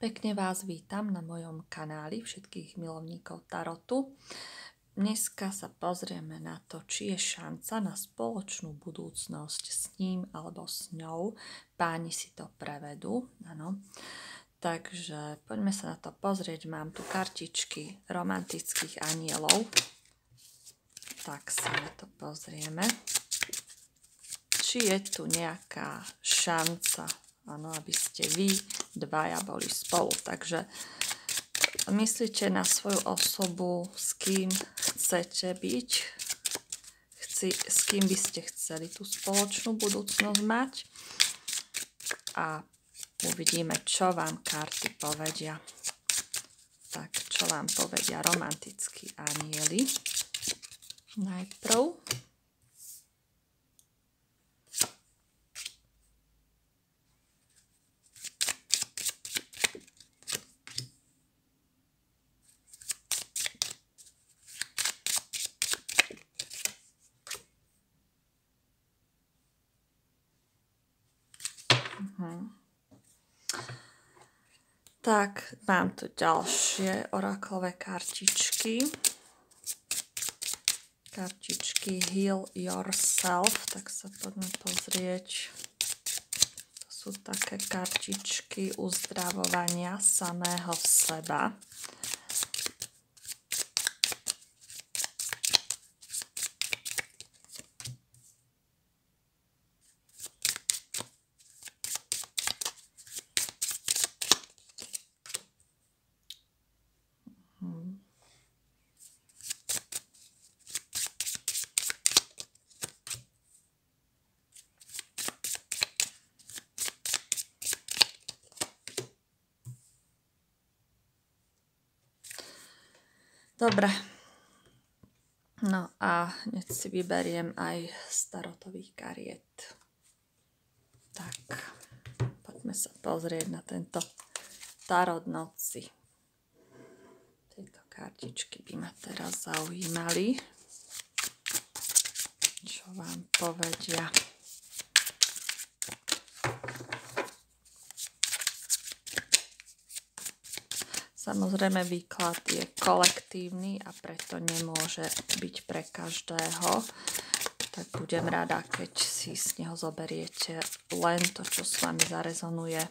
Pekne vás vítam na mojom kanáli všetkých milovníkov tarotu. Dneska sa pozrieme na to, či je šanca na spoločnú budúcnosť s ním alebo s ňou. Páni si to prevedú, áno. Takže poďme sa na to pozrieť. Mám tu kartičky romantických anielov. Tak sa na to pozrieme. Či je tu nejaká šanca, áno, aby ste vy dvaja boli spolu. Takže myslíte na svoju osobu, s kým chcete byť, s kým by ste chceli tú spoločnú budúcnosť mať. A uvidíme, čo vám karty povedia. Tak, čo vám povedia romantickí anieli. Najprv. Tak, mám tu ďalšie oraklové kartičky. Kartičky Heal Yourself, tak sa poďme pozrieť. To sú také kartičky uzdravovania samého seba. Dobre, no a hneď si vyberiem aj z tarotových kariet. Tak, poďme sa pozrieť na tento tarot noci. Tieto kartičky by ma teraz zaujímali. Čo vám povedia? Samozrejme, výklad je kolektívny a preto nemôže byť pre každého. Tak budem rada, keď si z neho zoberiete len to, čo s vami zarezonuje.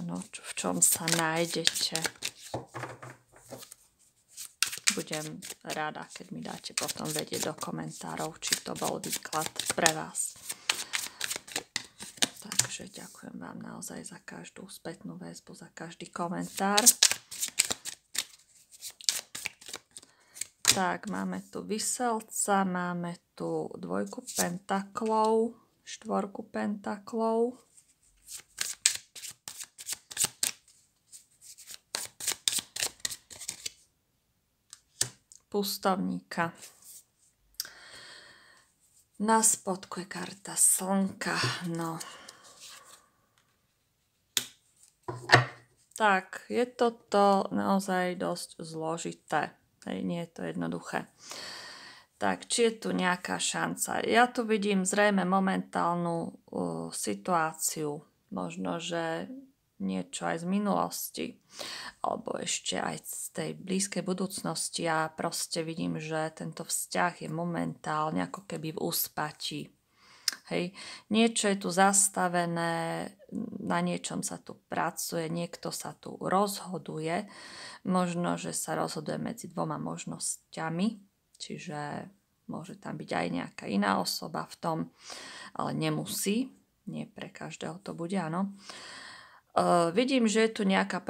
Ano, v čom sa nájdete. Budem rada, keď mi dáte potom vedieť do komentárov, či to bol výklad pre vás. Takže ďakujem vám naozaj za každú spätnú väzbu, za každý komentár. Tak, máme tu Vyselca, máme tu dvojku pentaklov, štvorku pentaklov. Pustovníka. Na spodku je karta slnka, no. Tak, je toto naozaj dosť zložité. Nie je to jednoduché. Tak, či je tu nejaká šanca? Ja tu vidím zrejme momentálnu situáciu. Možno, že niečo aj z minulosti. Alebo ešte aj z tej blízkej budúcnosti. Ja proste vidím, že tento vzťah je momentálne ako keby v úspatí. Hej, niečo je tu zastavené, na niečom sa tu pracuje, niekto sa tu rozhoduje, možno, že sa rozhoduje medzi dvoma možnosťami, čiže môže tam byť aj nejaká iná osoba v tom, ale nemusí, nie pre každého to bude, áno. Vidím, že je tu nejaká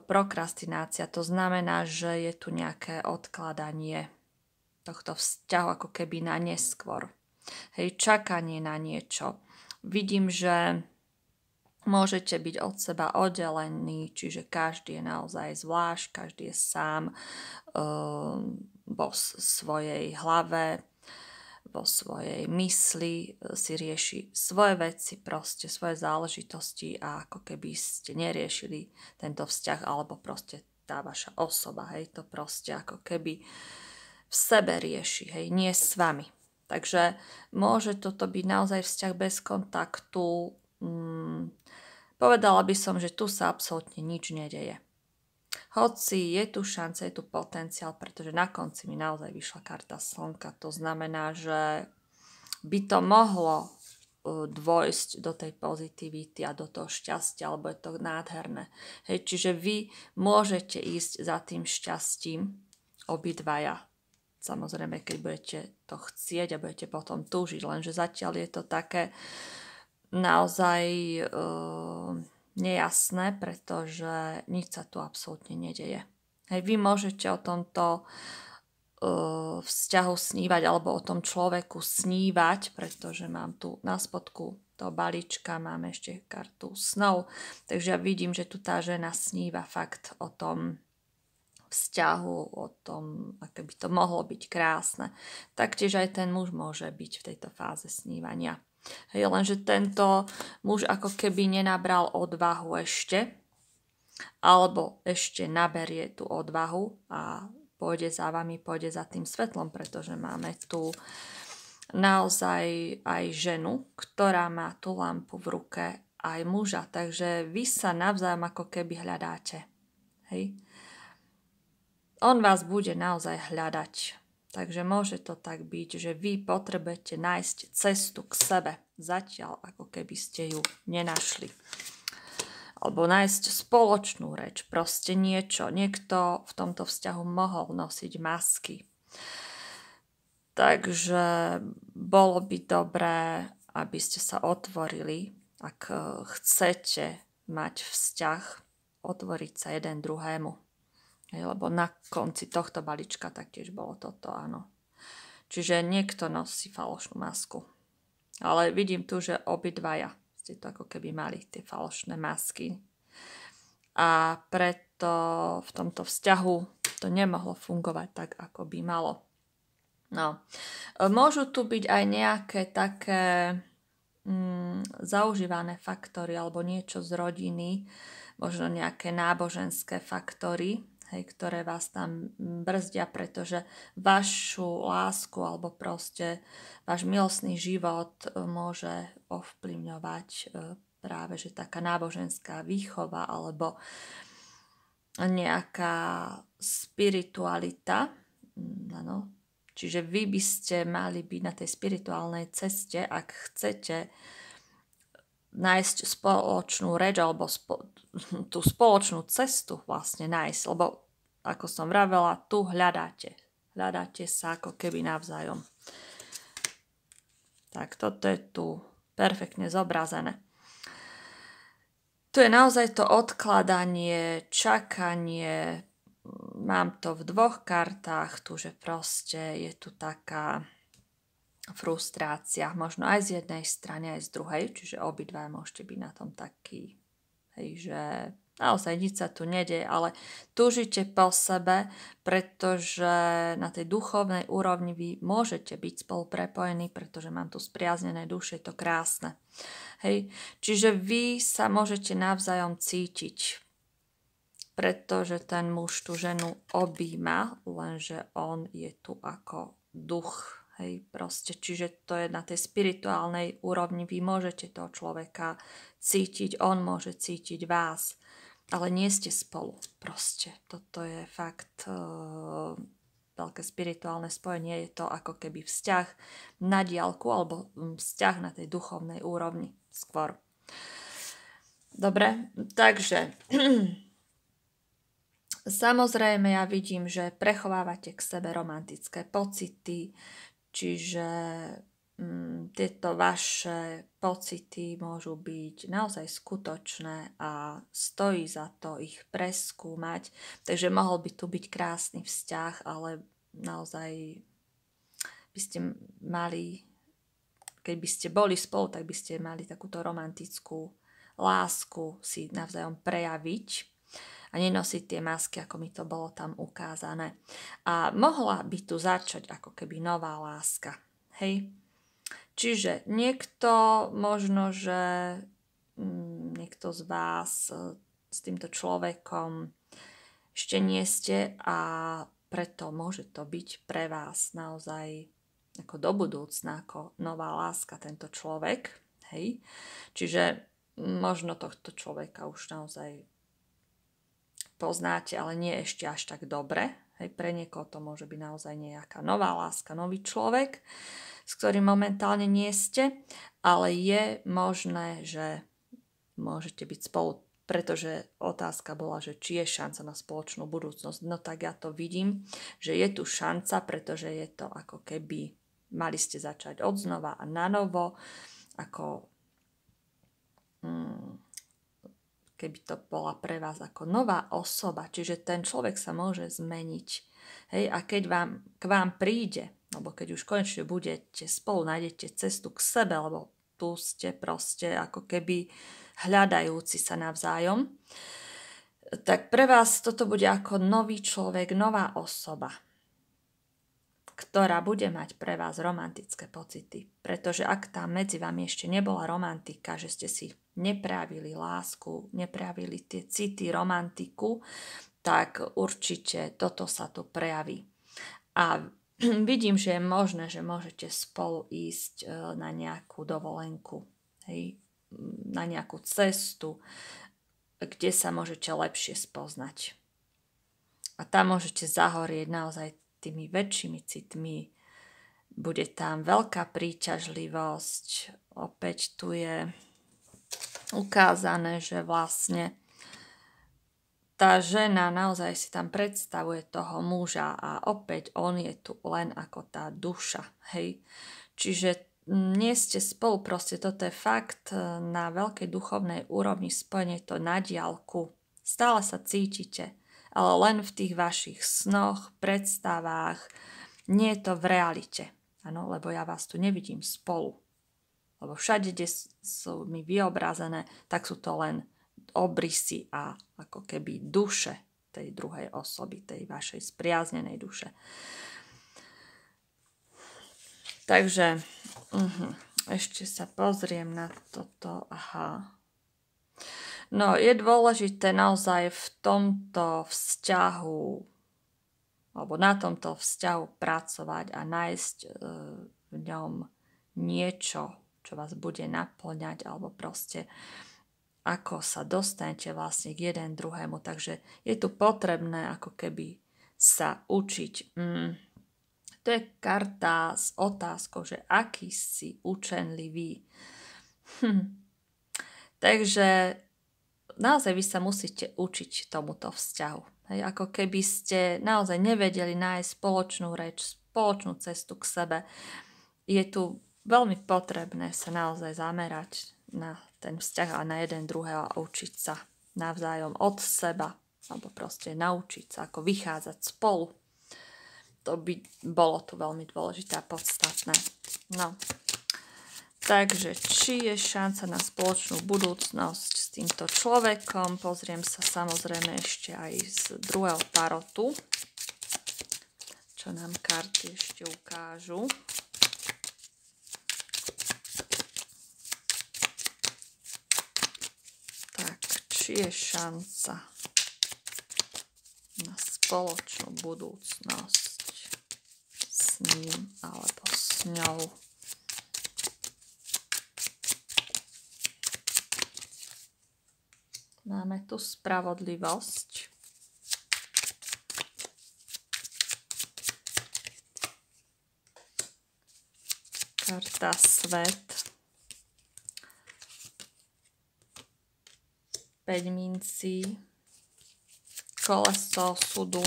prokrastinácia, to znamená, že je tu nejaké odkladanie tohto vzťahu ako keby na neskôr. Hej, čakanie na niečo. Vidím, že môžete byť od seba oddelení, čiže každý je naozaj zvlášť, každý je sám vo svojej hlave, vo svojej mysli, si rieši svoje veci, proste svoje záležitosti a ako keby ste neriešili tento vzťah, alebo proste tá vaša osoba, hej, to proste ako keby v sebe rieši, hej, nie s vami. Takže môže toto byť naozaj vzťah bez kontaktu, povedala by som, že tu sa absolútne nič nedeje. Hoci je tu šanca, je tu potenciál, pretože na konci mi naozaj vyšla karta slnka. To znamená, že by to mohlo dôjsť do tej pozitivity a do toho šťastia, alebo je to nádherné. Hej, čiže vy môžete ísť za tým šťastím obidvaja. Samozrejme, keď budete to chcieť a budete potom túžiť, lenže zatiaľ je to také naozaj nejasné, pretože nič sa tu absolútne nedeje. Hej, vy môžete o tomto vzťahu snívať alebo o tom človeku snívať, pretože mám tu na spodku toho balíčka, máme ešte kartu snov, takže ja vidím, že tu tá žena sníva fakt o tom vzťahu, o tom, aké by to mohlo byť krásne. Taktiež aj ten muž môže byť v tejto fáze snívania. Hej, lenže tento muž ako keby nenabral odvahu ešte, alebo ešte naberie tú odvahu a pôjde za vami, pôjde za tým svetlom, pretože máme tu naozaj aj ženu, ktorá má tú lampu v ruke, aj muža, takže vy sa navzájom ako keby hľadáte. Hej. On vás bude naozaj hľadať, takže môže to tak byť, že vy potrebujete nájsť cestu k sebe, zatiaľ ako keby ste ju nenašli. Alebo nájsť spoločnú reč, proste niečo. Niekto v tomto vzťahu mohol nosiť masky. Takže bolo by dobré, aby ste sa otvorili, ak chcete mať vzťah, otvoriť sa jeden druhému. Lebo na konci tohto balíčka taktiež bolo toto, áno. Čiže niekto nosí falošnú masku. Ale vidím tu, že obidvaja ste to ako keby mali tie falošné masky. A preto v tomto vzťahu to nemohlo fungovať tak, ako by malo. No. Môžu tu byť aj nejaké také zaužívané faktory alebo niečo z rodiny, možno nejaké náboženské faktory, hej, ktoré vás tam brzdia, pretože vašu lásku alebo proste váš milostný život môže ovplyvňovať práve že taká náboženská výchova alebo nejaká spiritualita. Áno. Čiže vy by ste mali byť na tej spirituálnej ceste, ak chcete nájsť spoločnú reč alebo tú spoločnú cestu vlastne nájsť, lebo ako som vravela, tu hľadáte sa ako keby navzájom. Tak toto je tu perfektne zobrazené. Tu je naozaj to odkladanie, čakanie, mám to v dvoch kartách, tu, že proste je tu taká frustrácia, možno aj z jednej strany, aj z druhej, čiže obidva môžete byť na tom taký, hej, že naozaj nič sa tu nedeje, ale túžite po sebe, pretože na tej duchovnej úrovni vy môžete byť spolu prepojení, pretože mám tu spriaznené duše, je to krásne. Hej, čiže vy sa môžete navzájom cítiť, pretože ten muž tú ženu objíma, lenže on je tu ako duch. Hej, proste, čiže to je na tej spirituálnej úrovni, vy môžete toho človeka cítiť, on môže cítiť vás, ale nie ste spolu. Proste, toto je fakt veľké spirituálne spojenie, je to ako keby vzťah na diaľku alebo vzťah na tej duchovnej úrovni skôr. Dobre, takže samozrejme ja vidím, že prechovávate k sebe romantické pocity, čiže tieto vaše pocity môžu byť naozaj skutočné a stojí za to ich preskúmať. Takže mohol by tu byť krásny vzťah, ale naozaj by ste mali, keď by ste boli spolu, tak by ste mali takúto romantickú lásku si navzájom prejaviť a nenosiť tie masky, ako mi to bolo tam ukázané. A mohla by tu začať ako keby nová láska. Hej? Čiže niekto, možno, že niekto z vás s týmto človekom ešte nie ste a preto môže to byť pre vás naozaj ako do budúcna, ako nová láska tento človek. Hej? Čiže možno tohto človeka už naozaj poznáte, ale nie ešte až tak dobre. Hej, pre niekoho to môže byť naozaj nejaká nová láska, nový človek, s ktorým momentálne nie ste, ale je možné, že môžete byť spolu, pretože otázka bola, že či je šanca na spoločnú budúcnosť. No tak ja to vidím, že je tu šanca, pretože je to ako keby mali ste začať odznova a nanovo, ako keby to bola pre vás ako nová osoba, čiže ten človek sa môže zmeniť. Hej, a keď k vám príde, alebo keď už konečne budete spolu, nájdete cestu k sebe, lebo tu ste proste ako keby hľadajúci sa navzájom, tak pre vás toto bude ako nový človek, nová osoba, ktorá bude mať pre vás romantické pocity. Pretože ak tam medzi vami ešte nebola romantika, že ste si neprejavili lásku, neprejavili tie city, romantiku, tak určite toto sa tu prejaví. A vidím, že je možné, že môžete spolu ísť na nejakú dovolenku, hej, na nejakú cestu, kde sa môžete lepšie spoznať. A tam môžete zahorieť naozaj tými väčšími citmi. Bude tam veľká príťažlivosť. Opäť tu je ukázané, že vlastne tá žena naozaj si tam predstavuje toho muža a opäť on je tu len ako tá duša. Hej. Čiže nie ste spolu, proste toto je fakt na veľkej duchovnej úrovni spojenie to na diaľku. Stále sa cítite, ale len v tých vašich snoch, predstavách, nie je to v realite. Áno, lebo ja vás tu nevidím spolu. Lebo všade, kde sú mi vyobrazené, tak sú to len obrysy a ako keby duše tej druhej osoby, tej vašej spriaznenej duše. Takže ešte sa pozriem na toto. Aha. No, je dôležité naozaj v tomto vzťahu alebo na tomto vzťahu pracovať a nájsť v ňom niečo, čo vás bude naplňať alebo proste ako sa dostanete vlastne k jeden druhému. Takže je tu potrebné ako keby sa učiť. To je karta s otázkou, že aký si učenlivý. Takže naozaj vy sa musíte učiť tomuto vzťahu. Hej, ako keby ste naozaj nevedeli nájsť spoločnú reč, spoločnú cestu k sebe. Je tu veľmi potrebné sa naozaj zamerať na ten vzťah a na jeden druhého a učiť sa navzájom od seba, alebo proste naučiť sa, ako vychádzať spolu. To by bolo tu veľmi dôležité a podstatné. No, takže či je šanca na spoločnú budúcnosť s týmto človekom? Pozriem sa samozrejme ešte aj z druhého tarotu, čo nám karty ešte ukážu. Či je šanca na spoločnú budúcnosť s ním alebo s ňou. Máme tu spravodlivosť. Karta svet. 5 mincí, koleso osudu,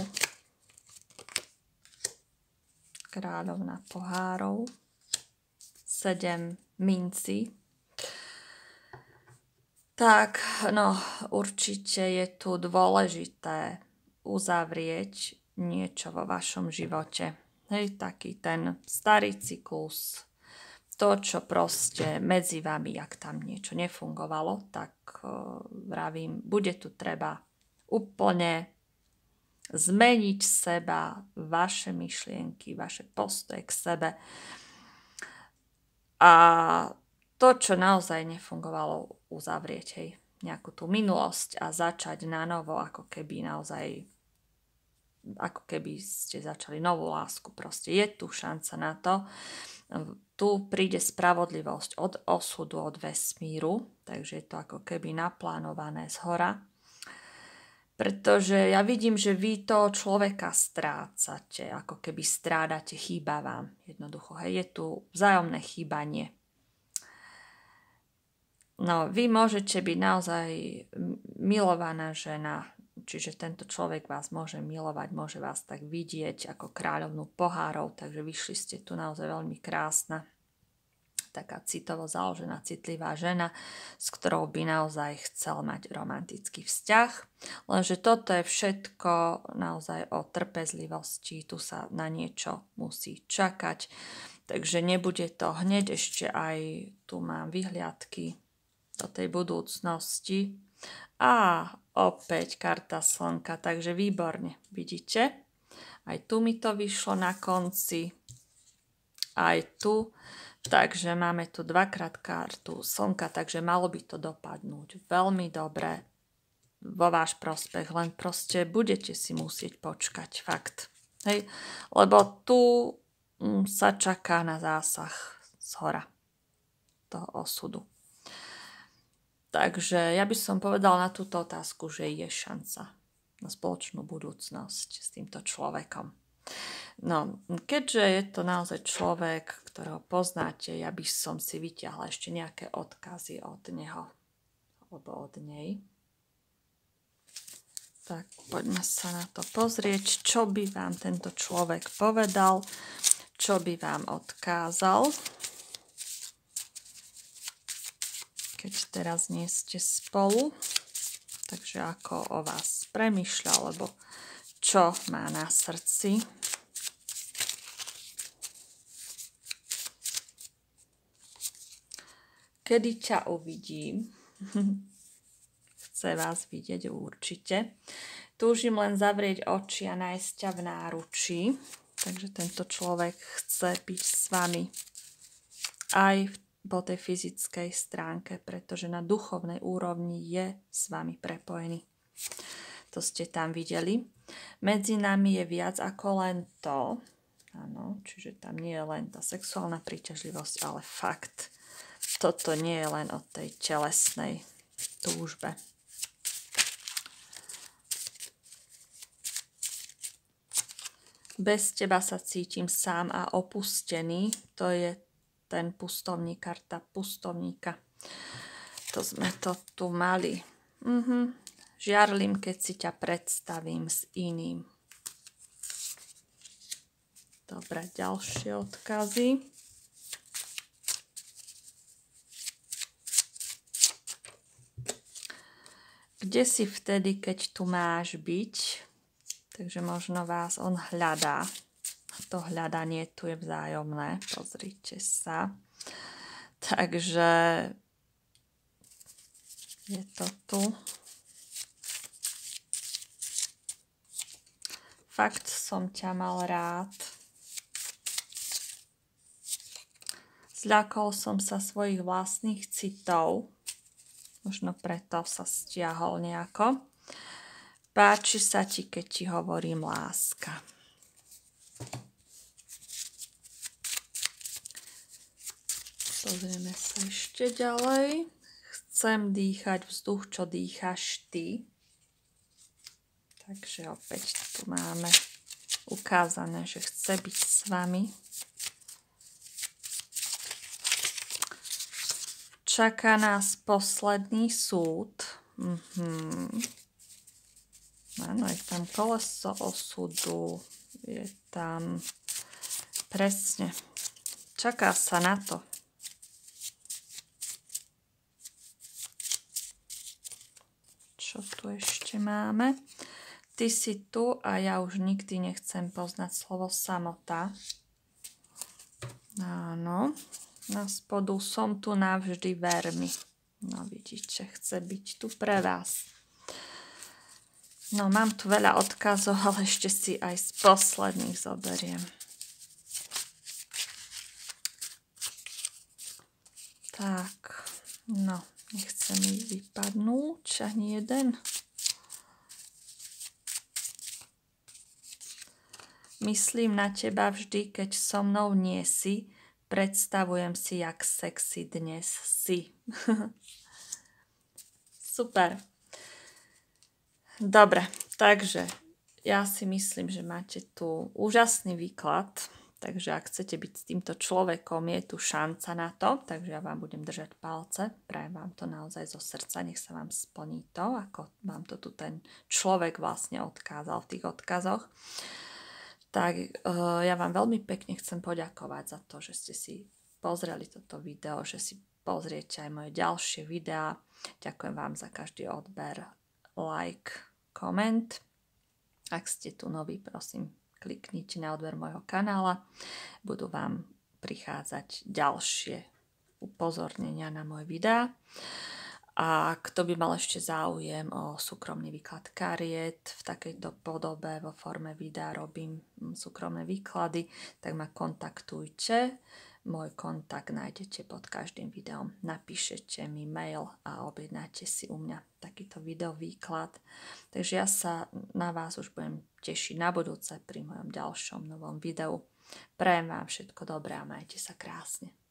kráľovna pohárov, 7 mincí. Tak, no, určite je tu dôležité uzavrieť niečo vo vašom živote. Hej, taký ten starý cyklus, to, čo proste medzi vami, ak tam niečo nefungovalo, tak vravím, bude tu treba úplne zmeniť seba, vaše myšlienky, vaše postoje k sebe. A to, čo naozaj nefungovalo, uzavrieť, hej, nejakú tú minulosť a začať na novo, ako keby naozaj ako keby ste začali novú lásku. Proste je tu šanca na to. Tu príde spravodlivosť od osudu, od vesmíru, takže je to ako keby naplánované zhora. Pretože ja vidím, že vy toho človeka strácate, ako keby strádate, chýba vám. Jednoducho, hej, je tu vzájomné chýbanie. No, vy môžete byť naozaj milovaná žena, čiže tento človek vás môže milovať, môže vás tak vidieť ako kráľovnú pohárov, takže vyšli ste tu naozaj veľmi krásna, taká citovo založená, citlivá žena, s ktorou by naozaj chcel mať romantický vzťah. Lenže toto je všetko naozaj o trpezlivosti, tu sa na niečo musí čakať, takže nebude to hneď, ešte aj tu mám vyhliadky do tej budúcnosti. A opäť karta slnka, takže výborne, vidíte? Aj tu mi to vyšlo na konci, aj tu. Takže máme tu dvakrát kartu slnka, takže malo by to dopadnúť veľmi dobre vo váš prospech, len proste budete si musieť počkať, fakt. Hej? Lebo tu sa čaká na zásah zhora toho osudu. Takže ja by som povedala na túto otázku, že je šanca na spoločnú budúcnosť s týmto človekom. No, keďže je to naozaj človek, ktorého poznáte, ja by som si vyťahla ešte nejaké odkazy od neho alebo od nej. Tak poďme sa na to pozrieť, čo by vám tento človek povedal, čo by vám odkázal. Keď teraz nie ste spolu, takže ako o vás premýšľa, alebo čo má na srdci. Kedy ťa uvidím? Chce vás vidieť určite. Túžim len zavrieť oči a nájsť ťa v náručí. Takže tento človek chce byť s vami aj po tej fyzickej stránke, pretože na duchovnej úrovni je s vami prepojený. To ste tam videli. Medzi nami je viac ako len to. Áno, čiže tam nie je len tá sexuálna príťažlivosť, ale fakt. Toto nie je len o tej telesnej túžbe. Bez teba sa cítim sám a opustený. To je ten pustovník, karta pustovníka. To sme to tu mali. Žiarlim, keď si ťa predstavím s iným. Dobre, ďalšie odkazy. Kde si vtedy, keď tu máš byť? Takže možno vás on hľadá. To hľadanie tu je vzájomné. Pozrite sa. Takže je to tu. Fakt som ťa mal rád. Zľakol som sa svojich vlastných citov. Možno preto sa stiahol nejako. Páči sa ti, keď ti hovorím láska. Pozrieme sa ešte ďalej. Chcem dýchať vzduch, čo dýchaš ty. Takže opäť tu máme ukázané, že chce byť s vami. Čaká nás posledný súd. Áno, je tam koleso osudu. Je tam presne. Čaká sa na to. Čo tu ešte máme? Ty si tu a ja už nikdy nechcem poznať slovo samota. Áno. Na spodu som tu navždy, ver mi. No vidíte, chce byť tu pre vás. No mám tu veľa odkazov, ale ešte si aj z posledných zoberiem. Tak, no, nechce mi vypadnúť ani jeden. myslím na teba vždy, keď so mnou nie si. Predstavujem si, jak sexy dnes si. Super. Dobre, takže ja si myslím, že máte tu úžasný výklad. Takže ak chcete byť s týmto človekom, je tu šanca na to. Takže ja vám budem držať palce. Prajem vám to naozaj zo srdca. Nech sa vám splní to, ako vám to tu ten človek vlastne odkázal v tých odkazoch. Tak ja vám veľmi pekne chcem poďakovať za to, že ste si pozreli toto video, že si pozriete aj moje ďalšie videá. Ďakujem vám za každý odber, like, koment. Ak ste tu noví, prosím, kliknite na odber môjho kanála. Budú vám prichádzať ďalšie upozornenia na moje videá. A kto by mal ešte záujem o súkromný výklad kariet, v takejto podobe vo forme videa robím súkromné výklady, tak ma kontaktujte. Môj kontakt nájdete pod každým videom. Napíšete mi mail a objednáte si u mňa takýto videovýklad. Takže ja sa na vás už budem tešiť na budúce pri mojom ďalšom novom videu. Prajem vám všetko dobré a majte sa krásne.